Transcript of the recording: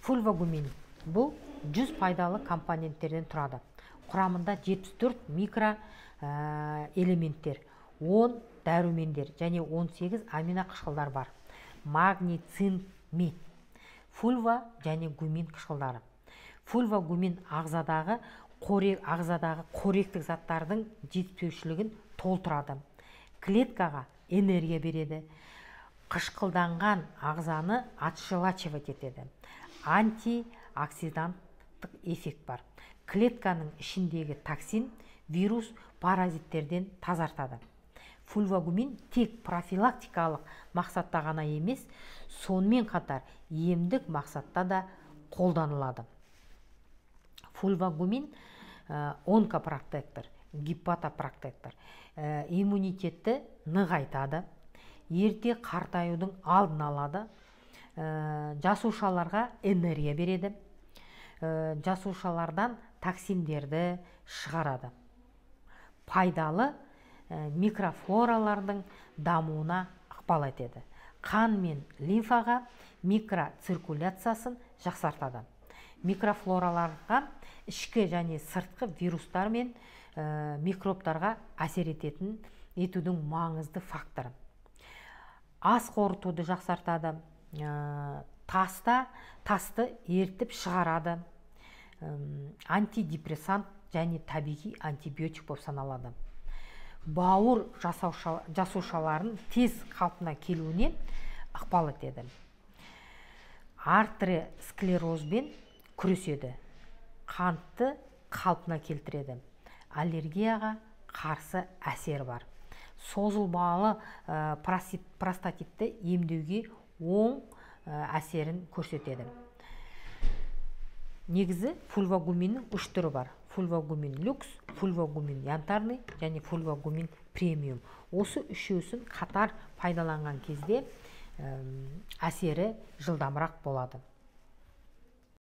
Фульвагумин бұл 100 пайдалы компоненттерден тұрады. Құрамында 74 микро элементтер, 10 дәрумендер және 18 амино қышқылдар бар. Магний, цинк, мед. Фульва және гумин қышқылдары. Фульвагумин ағзадағы қоректік заттардың жетіспеушілігін толтырады. Клеткаға энергия береді. Қышқылданған ағзаны отшелачивать етеді. Антиоксиданттық эффект бар. Клетканың ішіндегі токсин, вирус, паразиттерден тазартады. Фульвагумин тек профилактикалық мақсатта ғана емес, сонымен қатар емдік мақсатта да қолданылады. Фульвагумин онкопротектор, гепатопротектор, иммунитетті нығайтады, ерте қартаюдың алдын алады, жасушаларға энергия береді, жасушалардан токсиндерді шығарады. Пайдалы микрофлоралардың дамуына ықпал етеді. Қан мен лимфаға микроциркуляциясын жақсартады. Микрофлораларға ішкі және сыртқы вирустар мен микробтарға әсер етудің маңызды факторы. Ас қорытуды жақсартады, тасты ертіп шығарады, антидепрессант және табиғи антибиотик болып саналады. Бауыр жасушаларын тез қалпына келуіне ықпал етеді. Артеросклерозбен күреседі, қантты қалпына келтіреді. Аллергияға қарсы әсер бар. Созылмалы простатитті емдеуге оң әсерін көрсетеді. Негізі фульвагуминнің 3 түрі бар. Фульвагумин люкс, фульвагумин янтарный және фульвагумин премиум. Осы үшеуісін қатар пайдаланған кезде әсері жылдамырақ болады.